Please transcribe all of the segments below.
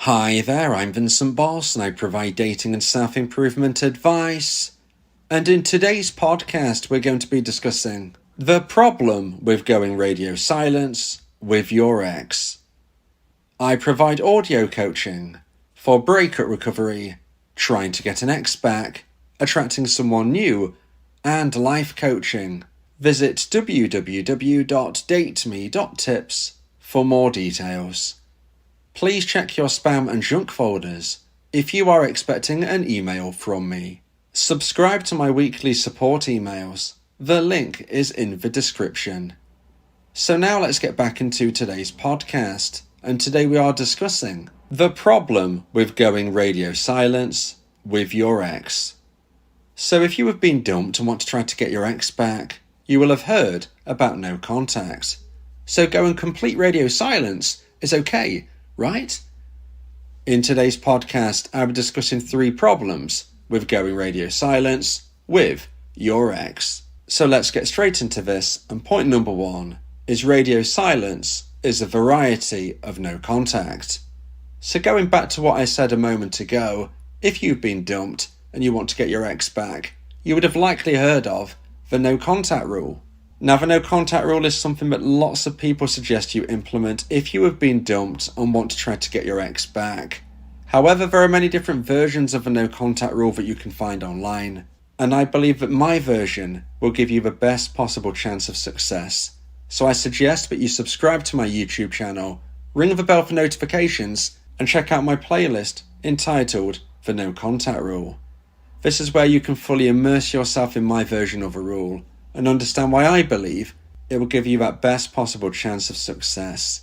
Hi there, I'm Vincent Bos and I provide dating and self-improvement advice. And in today's podcast, we're going to be discussing the problem with going radio silence with your ex. I provide audio coaching for breakup recovery, trying to get an ex back, attracting someone new, and life coaching. Visit www.dateme.tips for more details. Please check your spam and junk folders if you are expecting an email from me. Subscribe to my weekly support emails. The link is in the description. So now let's get back into today's podcast. And today we are discussing the problem with going radio silence with your ex. So if you have been dumped and want to try to get your ex back, you will have heard about no contact. So going complete radio silence is okay, right? In today's podcast, I'll be discussing 3 problems with going radio silence with your ex. So let's get straight into this. And point number 1 is radio silence is a variety of no contact. So going back to what I said a moment ago, if you've been dumped and you want to get your ex back, you would have likely heard of the no contact rule. Now, the no contact rule is something that lots of people suggest you implement if you have been dumped and want to try to get your ex back. However, there are many different versions of the no contact rule that you can find online, and I believe that my version will give you the best possible chance of success. So I suggest that you subscribe to my YouTube channel, ring the bell for notifications, and check out my playlist entitled The No Contact Rule. This is where you can fully immerse yourself in my version of a rule and understand why I believe it will give you that best possible chance of success.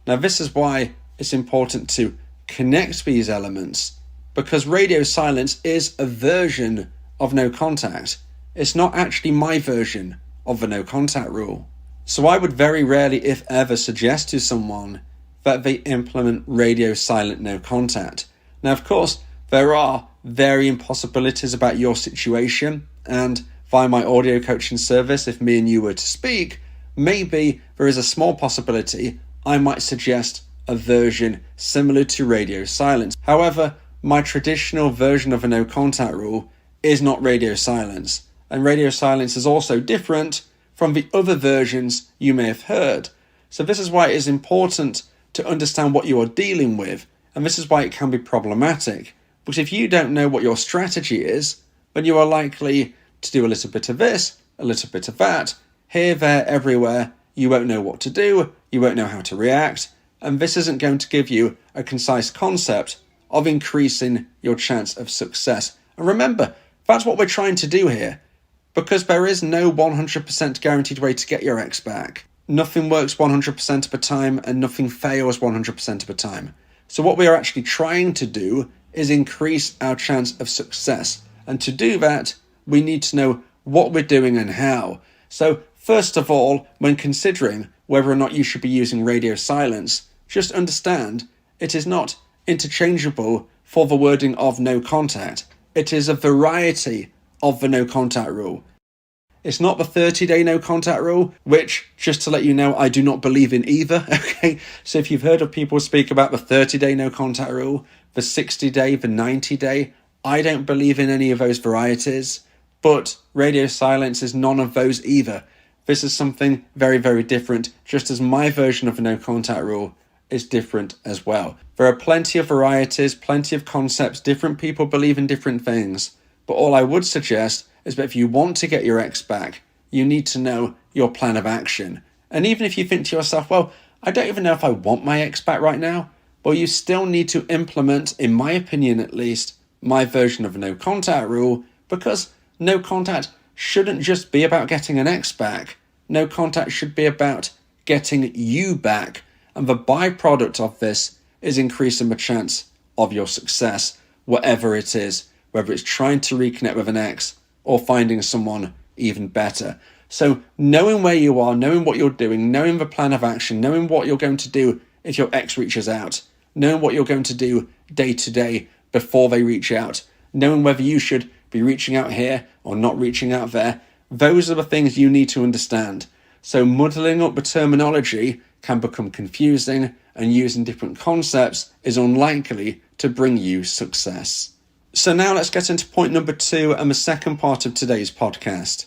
Now, this is why it's important to connect these elements, because radio silence is a version of no contact. It's not actually my version of the no contact rule. So I would very rarely, if ever, suggest to someone that they implement radio silent no contact. Now, of course, there are varying possibilities about your situation, and via my audio coaching service, if me and you were to speak, maybe there is a small possibility I might suggest a version similar to radio silence. However, my traditional version of a no contact rule is not radio silence, and radio silence is also different from the other versions you may have heard. So this is why it is important to understand what you are dealing with, and this is why it can be problematic. Because if you don't know what your strategy is, then you are likely to do a little bit of this, a little bit of that, here, there, everywhere. You won't know what to do, you won't know how to react, and this isn't going to give you a concise concept of increasing your chance of success. And remember, that's what we're trying to do here, because there is no 100% guaranteed way to get your ex back. Nothing works 100% of the time, and nothing fails 100% of the time. So what we are actually trying to do is increase our chance of success. And to do that, we need to know what we're doing and how. So first of all, when considering whether or not you should be using radio silence, just understand it is not interchangeable for the wording of no contact. It is a variety of the no contact rule. It's not the 30-day no contact rule, which, just to let you know, I do not believe in either. Okay, so if you've heard of people speak about the 30-day no contact rule, the 60-day, the 90-day, I don't believe in any of those varieties. But radio silence is none of those either. This is something very, very different, just as my version of the no contact rule is different as well. There are plenty of varieties, plenty of concepts, different people believe in different things. But all I would suggest is that if you want to get your ex back, you need to know your plan of action. And even if you think to yourself, well, I don't even know if I want my ex back right now, well, you still need to implement, in my opinion at least, my version of the no contact rule, because no contact shouldn't just be about getting an ex back. No contact should be about getting you back. And the byproduct of this is increasing the chance of your success, whatever it is, whether it's trying to reconnect with an ex or finding someone even better. So knowing where you are, knowing what you're doing, knowing the plan of action, knowing what you're going to do if your ex reaches out, knowing what you're going to do day to day before they reach out, knowing whether you should be reaching out here or not reaching out there, those are the things you need to understand. So muddling up the terminology can become confusing and using different concepts is unlikely to bring you success. So now let's get into point number 2 and the second part of today's podcast.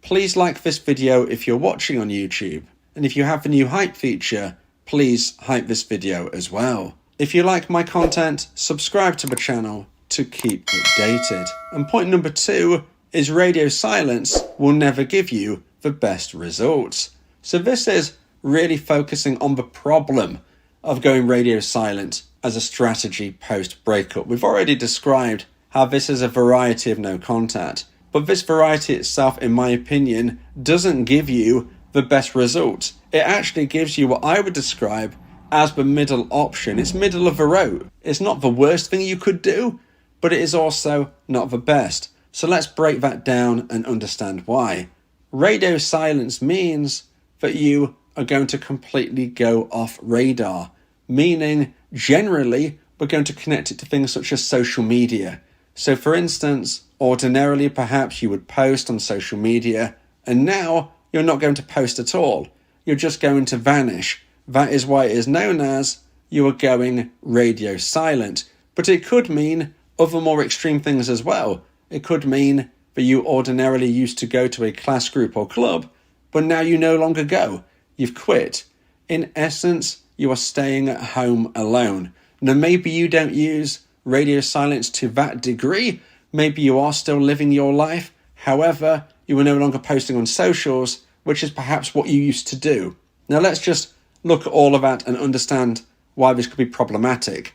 Please like this video if you're watching on YouTube, and if you have the new hype feature, please hype this video as well. If you like my content, subscribe to the channel to keep updated. And point number 2 is radio silence will never give you the best results. So this is really focusing on the problem of going radio silent as a strategy post-breakup. We've already described how this is a variety of no contact, but this variety itself, in my opinion, doesn't give you the best result. It actually gives you what I would describe as the middle option. It's middle of the road. It's not the worst thing you could do, but it is also not the best. So let's break that down and understand why. Radio silence means that you are going to completely go off radar, meaning generally we're going to connect it to things such as social media. So for instance, ordinarily perhaps you would post on social media, and now you're not going to post at all. You're just going to vanish. That is why it is known as you are going radio silent. But it could mean other more extreme things as well. It could mean that you ordinarily used to go to a class group or club, but now you no longer go. You've quit. In essence, you are staying at home alone. Now, maybe you don't use radio silence to that degree. Maybe you are still living your life. However, you are no longer posting on socials, which is perhaps what you used to do. Now, let's just look at all of that and understand why this could be problematic.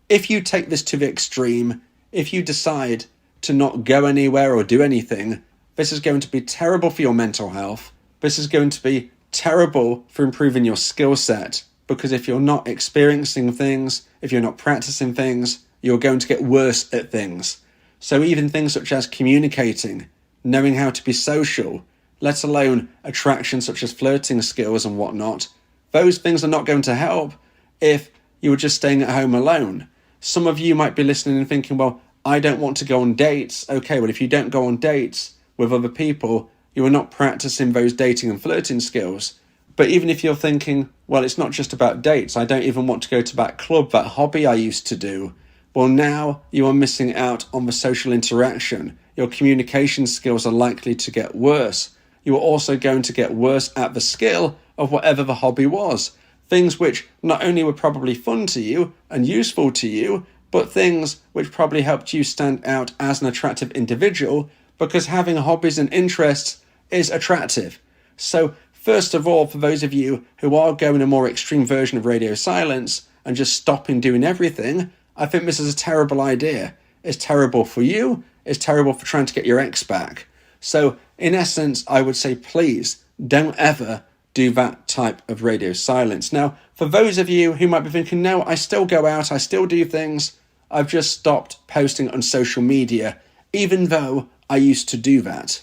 If you take this to the extreme, if you decide to not go anywhere or do anything, this is going to be terrible for your mental health. This is going to be terrible for improving your skill set, because if you're not experiencing things, if you're not practicing things, you're going to get worse at things. So even things such as communicating, knowing how to be social, let alone attraction such as flirting skills and whatnot, those things are not going to help if you were just staying at home alone. Some of you might be listening and thinking, well, I don't want to go on dates. Okay, well, if you don't go on dates with other people, you are not practicing those dating and flirting skills. But even if you're thinking, well, it's not just about dates, I don't even want to go to that club, that hobby I used to do. Well, now you are missing out on the social interaction. Your communication skills are likely to get worse. You are also going to get worse at the skill of whatever the hobby was. Things which not only were probably fun to you and useful to you, but things which probably helped you stand out as an attractive individual, because having hobbies and interests is attractive. So first of all, for those of you who are going a more extreme version of radio silence and just stopping doing everything, I think this is a terrible idea. It's terrible for you. It's terrible for trying to get your ex back. So in essence, I would say, please don't ever do that type of radio silence. Now, for those of you who might be thinking, no, I still go out, I still do things, I've just stopped posting on social media, even though I used to do that.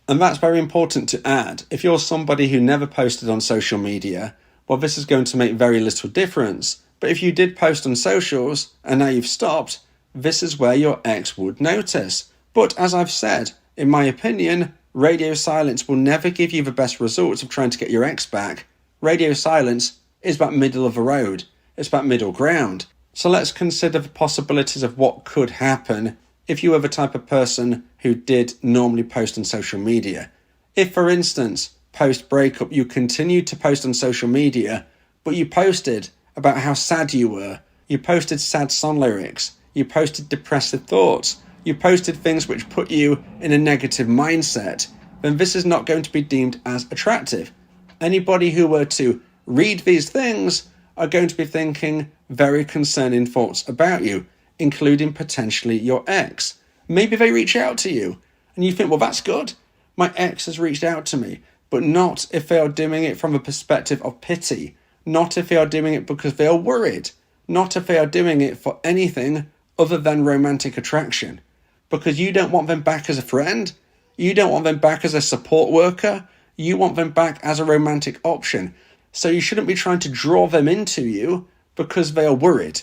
And that's very important to add. If you're somebody who never posted on social media, well, this is going to make very little difference. But if you did post on socials and now you've stopped, this is where your ex would notice. But as I've said, in my opinion, radio silence will never give you the best results of trying to get your ex back. Radio silence is that middle of the road. It's that middle ground. So let's consider the possibilities of what could happen if you were the type of person who did normally post on social media. If, for instance, post-breakup you continued to post on social media, but you posted about how sad you were, you posted sad song lyrics, you posted depressive thoughts, you posted things which put you in a negative mindset, then this is not going to be deemed as attractive. Anybody who were to read these things are going to be thinking very concerning thoughts about you, including potentially your ex. Maybe they reach out to you and you think, well, that's good. My ex has reached out to me, but not if they are doing it from a perspective of pity, not if they are doing it because they are worried, not if they are doing it for anything other than romantic attraction. Because you don't want them back as a friend, you don't want them back as a support worker, you want them back as a romantic option. So you shouldn't be trying to draw them into you because they are worried.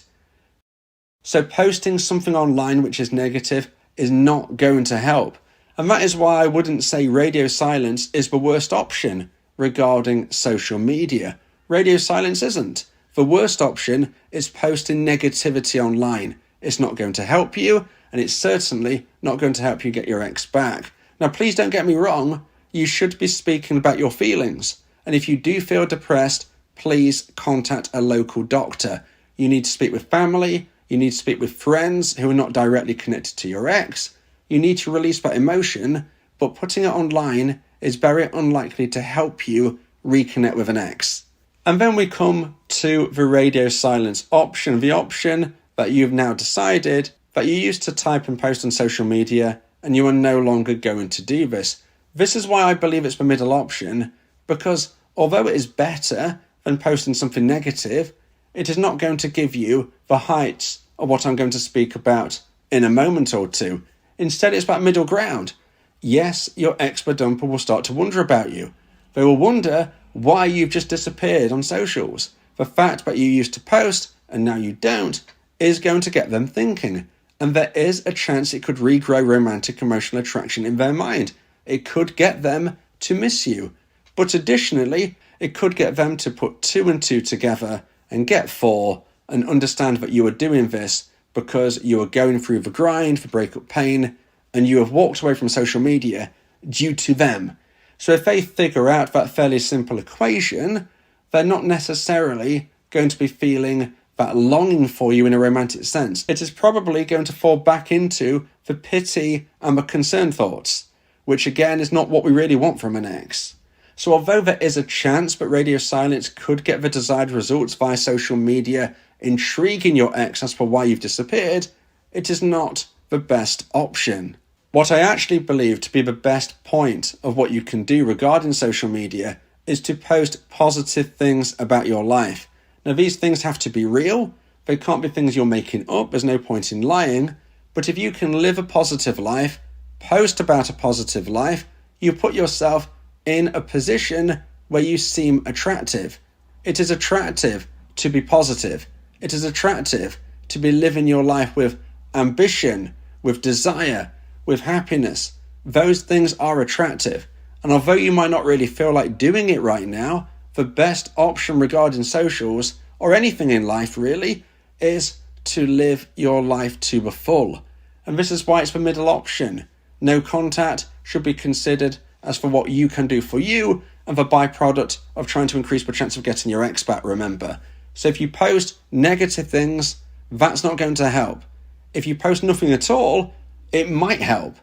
So posting something online which is negative is not going to help. And that is why I wouldn't say radio silence is the worst option regarding social media. Radio silence isn't. The worst option is posting negativity online. It's not going to help you, and it's certainly not going to help you get your ex back. Now, please don't get me wrong. You should be speaking about your feelings. And if you do feel depressed, please contact a local doctor. You need to speak with family. You need to speak with friends who are not directly connected to your ex. You need to release that emotion, but putting it online is very unlikely to help you reconnect with an ex. And then we come to the radio silence option, the option that you've now decided that you used to type and post on social media, and you are no longer going to do this. This is why I believe it's the middle option, because although it is better than posting something negative, it is not going to give you the heights of what I'm going to speak about in a moment or two. Instead, it's that middle ground. Yes, your ex-dumper will start to wonder about you. They will wonder why you've just disappeared on socials. The fact that you used to post and now you don't is going to get them thinking. And there is a chance it could regrow romantic emotional attraction in their mind. It could get them to miss you. But additionally, it could get them to put 2 and 2 together and get 4 and understand that you are doing this because you are going through the grind, the breakup pain, and you have walked away from social media due to them. So if they figure out that fairly simple equation, they're not necessarily going to be feeling that longing for you in a romantic sense. It is probably going to fall back into the pity and the concern thoughts, which again is not what we really want from an ex. So although there is a chance that radio silence could get the desired results via social media, intriguing your ex as for why you've disappeared, it is not the best option. What I actually believe to be the best point of what you can do regarding social media is to post positive things about your life. Now, these things have to be real. They can't be things you're making up. There's no point in lying. But if you can live a positive life, post about a positive life, you put yourself in a position where you seem attractive. It is attractive to be positive. It is attractive to be living your life with ambition, with desire, with happiness. Those things are attractive. And although you might not really feel like doing it right now, the best option regarding socials, or anything in life really, is to live your life to the full. And this is why it's the middle option. No contact should be considered as for what you can do for you and the byproduct of trying to increase the chance of getting your ex back, remember. So if you post negative things, that's not going to help. If you post nothing at all, it might help.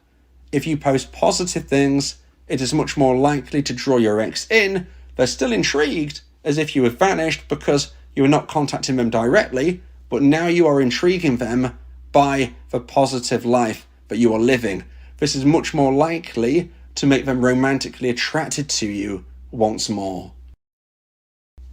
If you post positive things, it is much more likely to draw your ex in. They're still intrigued, as if you have vanished because you are not contacting them directly, but now you are intriguing them by the positive life that you are living. This is much more likely to make them romantically attracted to you once more.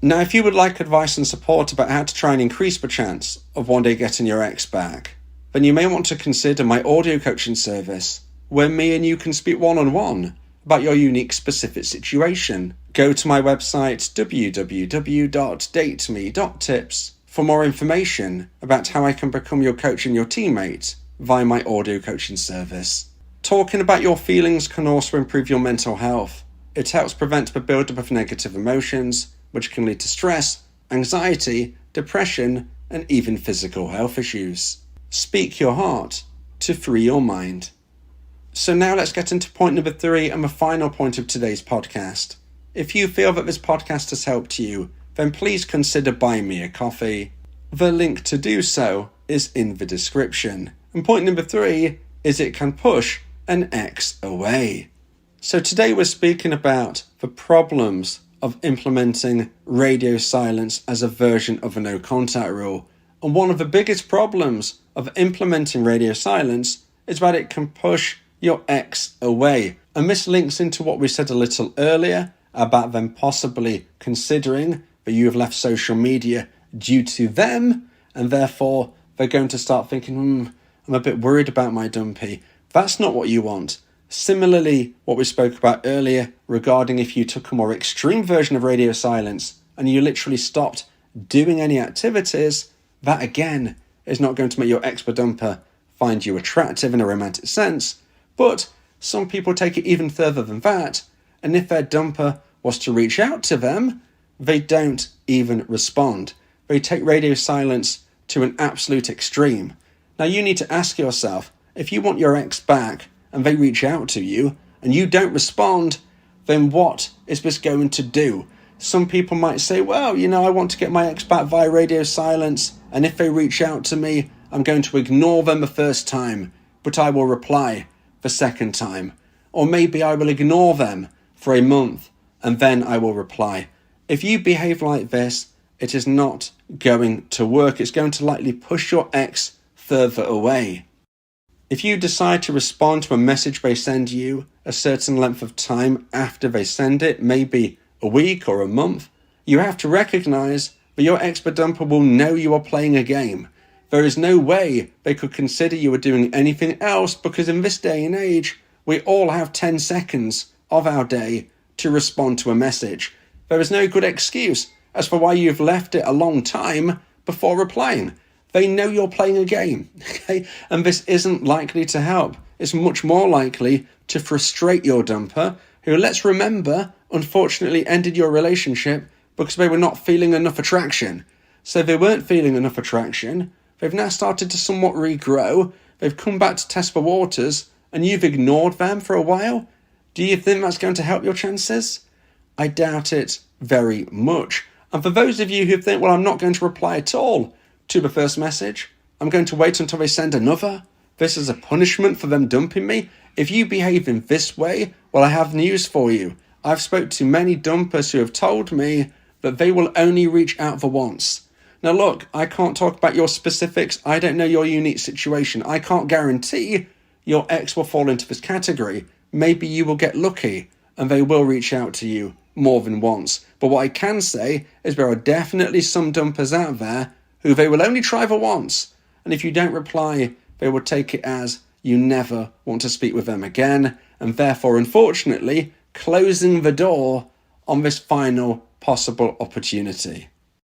Now, if you would like advice and support about how to try and increase the chance of one day getting your ex back, then you may want to consider my audio coaching service, where me and you can speak one-on-one about your unique specific situation. Go to my website www.dateme.tips for more information about how I can become your coach and your teammate via my audio coaching service. Talking about your feelings can also improve your mental health. It helps prevent the buildup of negative emotions, which can lead to stress, anxiety, depression, and even physical health issues. Speak your heart to free your mind. So now let's get into point number 3 and the final point of today's podcast. If you feel that this podcast has helped you, then please consider buying me a coffee. The link to do so is in the description. And point number 3 is it can push an ex away. So today we're speaking about the problems of implementing radio silence as a version of a no contact rule. And one of the biggest problems of implementing radio silence is that it can push your ex away. And this links into what we said a little earlier about them possibly considering that you have left social media due to them, and therefore they're going to start thinking, I'm a bit worried about my dumpee. That's not what you want. Similarly, what we spoke about earlier regarding if you took a more extreme version of radio silence and you literally stopped doing any activities, that again is not going to make your ex-dumper find you attractive in a romantic sense. But some people take it even further than that, and if their dumper was to reach out to them, they don't even respond. they take radio silence to an absolute extreme. Now you need to ask yourself, if you want your ex back and they reach out to you and you don't respond, then what is this going to do? Some people might say, well, I want to get my ex back via radio silence, and if they reach out to me, I'm going to ignore them the first time, but I will reply the second time. Or maybe I will ignore them for a month, and then I will reply. If you behave like this, it is not going to work. It's going to likely push your ex further away. If you decide to respond to a message they send you a certain length of time after they send it, maybe a week or a month, you have to recognize that your ex-dumper will know you are playing a game. There is no way they could consider you are doing anything else, because in this day and age, we all have 10 seconds of our day to respond to a message. There is no good excuse as for why you've left it a long time before replying. They know you're playing a game, okay? And this isn't likely to help. It's much more likely to frustrate your dumper, who, let's remember, unfortunately ended your relationship because they were not feeling enough attraction. So they weren't feeling enough attraction. They've now started to somewhat regrow. They've come back to test the waters, and you've ignored them for a while. Do you think that's going to help your chances? I doubt it very much. And for those of you who think, well, I'm not going to reply at all to the first message, I'm going to wait until they send another, this is a punishment for them dumping me. If you behave in this way, well, I have news for you. I've spoke to many dumpers who have told me that they will only reach out for once. Now look, I can't talk about your specifics. I don't know your unique situation. I can't guarantee your ex will fall into this category. Maybe you will get lucky and they will reach out to you more than once. But what I can say is there are definitely some dumpers out there who they will only try for once. And if you don't reply, they will take it as you never want to speak with them again, and therefore, unfortunately, closing the door on this final possible opportunity.